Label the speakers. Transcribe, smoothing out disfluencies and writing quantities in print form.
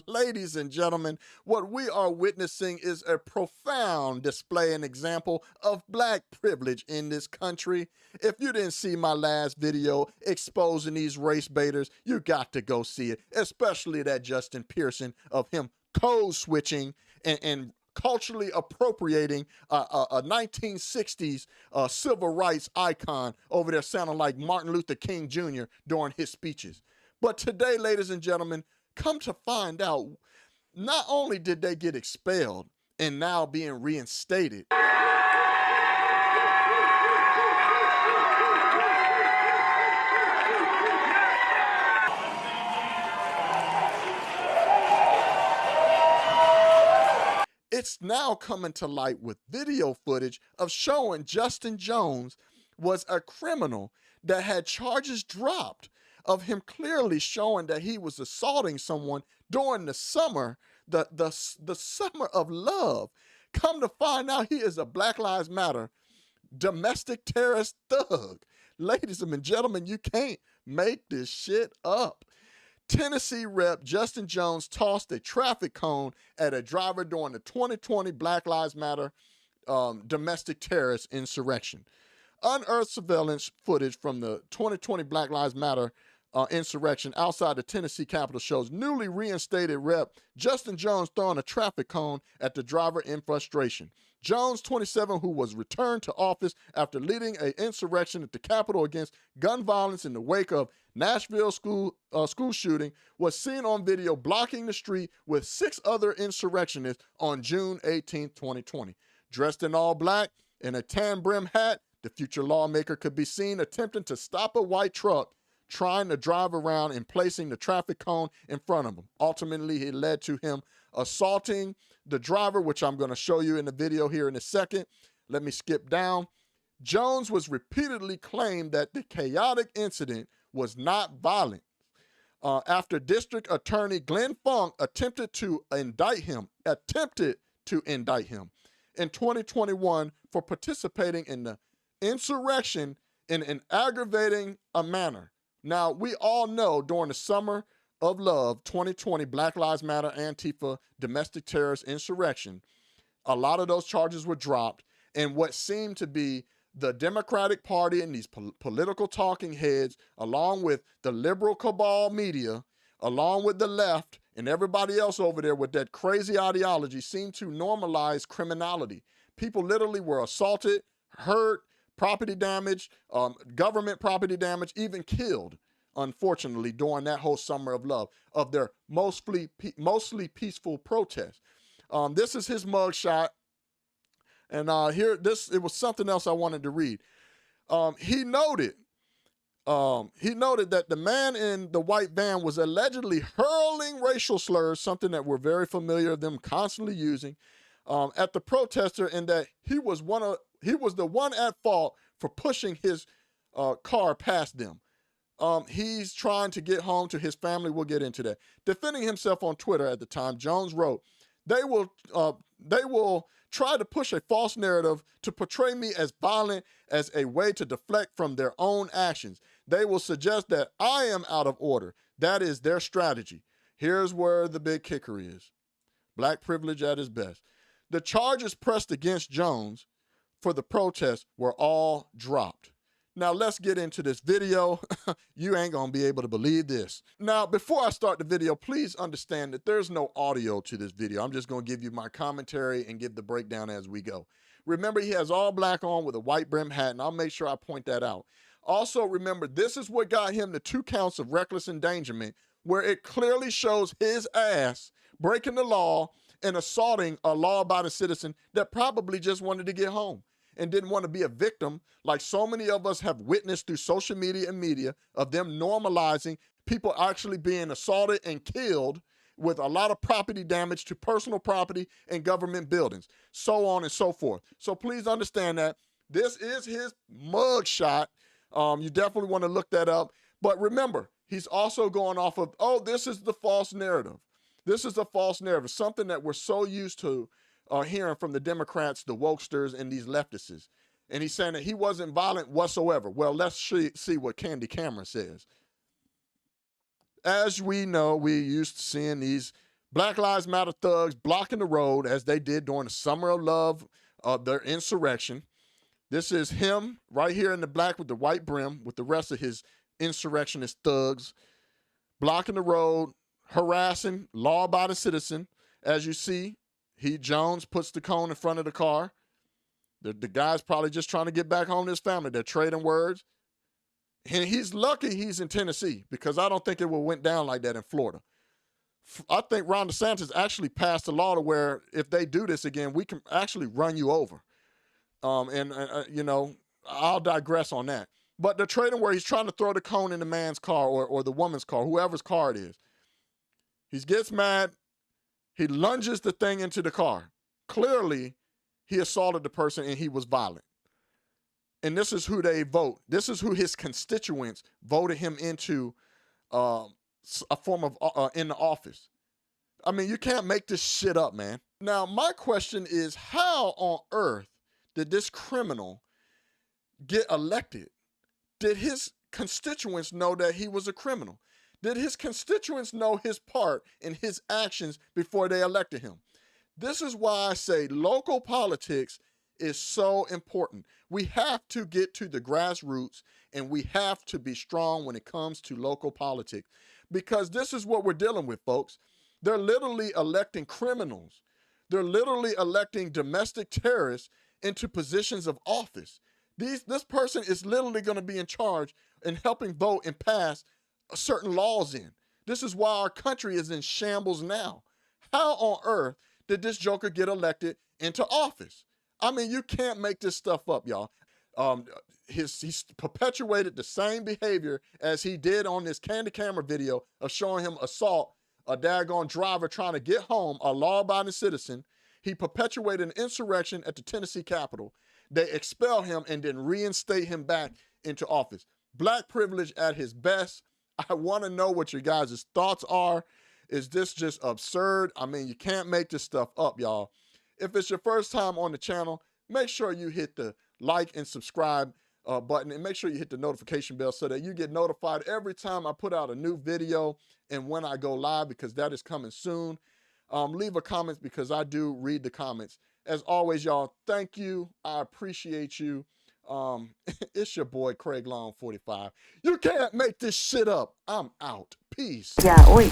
Speaker 1: Ladies and gentlemen, what we are witnessing is a profound display and example of black privilege in this country. If you didn't see my last video exposing these race baiters, you got to go see it, especially that Justin Pearson of him code switching and culturally appropriating a 1960s civil rights icon over there sounding like Martin Luther King Jr. during his speeches. But today, ladies and gentlemen, come to find out, not only did they get expelled and now being reinstated, it's now coming to light with video footage of showing Justin Jones was a criminal that had charges dropped of him clearly showing that he was assaulting someone during the summer, the summer of love. Come to find out he is a Black Lives Matter domestic terrorist thug. Ladies and gentlemen, you can't make this shit up. Tennessee Rep. Justin Jones tossed a traffic cone at a driver during the 2020 Black Lives Matter domestic terrorist insurrection. Unearthed surveillance footage from the 2020 Black Lives Matter insurrection outside the Tennessee Capitol shows newly reinstated Rep. Justin Jones throwing a traffic cone at the driver in frustration. Jones, 27, who was returned to office after leading an insurrection at the Capitol against gun violence in the wake of Nashville school shooting, was seen on video blocking the street with 6 other insurrectionists on June 18, 2020. Dressed in all black and a tan-brimmed hat, the future lawmaker could be seen attempting to stop a white truck trying to drive around and placing the traffic cone in front of him. Ultimately, it led to him assaulting the driver, which I'm going to show you in the video here in a second. Let me skip down. Jones was repeatedly claimed that the chaotic incident was not violent after District Attorney Glenn Funk attempted to indict him in 2021 for participating in the insurrection in an aggravating manner. Now, we all know during the summer of love, 2020, Black Lives Matter, Antifa, domestic terrorist insurrection, a lot of those charges were dropped, and what seemed to be the Democratic Party and these political talking heads, along with the liberal cabal media, along with the left and everybody else over there with that crazy ideology, seemed to normalize criminality. People literally were assaulted, hurt, property damage, government property damage, even killed, unfortunately, during that whole summer of love of their mostly peaceful protest. This is his mugshot, and it was something else I wanted to read. He noted that the man in the white van was allegedly hurling racial slurs, something that we're very familiar of them constantly using, at the protester, and that he was the one at fault for pushing his car past them. He's trying to get home to his family. We'll get into that. Defending himself on Twitter at the time, Jones wrote, they will try to push a false narrative to portray me as violent as a way to deflect from their own actions. They will suggest that I am out of order. That is their strategy. Here's where the big kicker is. Black privilege at its best. The charges pressed against Jones for the protest were all dropped. Now let's get into this video. You ain't gonna be able to believe this. Now, before I start the video, please understand that there's no audio to this video. I'm just gonna give you my commentary and give the breakdown as we go. Remember, he has all black on with a white brim hat, and I'll make sure I point that out. Also, remember, this is what got him the 2 counts of reckless endangerment, where it clearly shows his ass breaking the law and assaulting a law-abiding citizen that probably just wanted to get home and didn't want to be a victim, like so many of us have witnessed through social media and media, of them normalizing people actually being assaulted and killed with a lot of property damage to personal property and government buildings, so on and so forth. So please understand that this is his mugshot. You definitely want to look that up. But remember, he's also going off of, oh, this is the false narrative. This is a false narrative, something that we're so used to hearing from the Democrats, the wokesters, and these leftists. And he's saying that he wasn't violent whatsoever. Well, let's see what Candy Cameron says. As we know, we used to seeing these Black Lives Matter thugs blocking the road as they did during the Summer of Love, their insurrection. This is him right here in the black with the white brim with the rest of his insurrectionist thugs blocking the road, harassing law-abiding citizen. As you see, Jones puts the cone in front of the car. The guy's probably just trying to get back home to his family. They're trading words. And he's lucky he's in Tennessee because I don't think it would have went down like that in Florida. I think Ron DeSantis actually passed a law to where if they do this again, we can actually run you over. You know, I'll digress on that. But the trading where he's trying to throw the cone in the man's car or the woman's car, whoever's car it is. He gets mad. He lunges the thing into the car. Clearly, he assaulted the person and he was violent. And this is who they vote. This is who his constituents voted him into a form of in the office. I mean, you can't make this shit up, man. Now, my question is, how on earth did this criminal get elected? Did his constituents know that he was a criminal? Did his constituents know his part in his actions before they elected him? This is why I say local politics is so important. We have to get to the grassroots and we have to be strong when it comes to local politics because this is what we're dealing with, folks. They're literally electing criminals. They're literally electing domestic terrorists into positions of office. This person is literally going to be in charge and helping vote and pass certain laws in. This is why our country is in shambles now. How on earth did this joker get elected into office? I mean, you can't make this stuff up, y'all. He's perpetuated the same behavior as he did on this Candy Camera video of showing him assault a daggone driver trying to get home, a law-abiding citizen. He perpetuated an insurrection at the Tennessee Capitol. They expel him and then reinstate him back into office. Black privilege at his best. I want to know what your guys' thoughts are. Is this just absurd? I mean, you can't make this stuff up, y'all. If it's your first time on the channel, make sure you hit the like and subscribe button and make sure you hit the notification bell so that you get notified every time I put out a new video and when I go live, because that is coming soon. Leave a comment because I do read the comments. As always, y'all, thank you. I appreciate you. It's your boy Craig Long 45. You can't make this shit up. I'm out. Peace.
Speaker 2: Yeah, oi.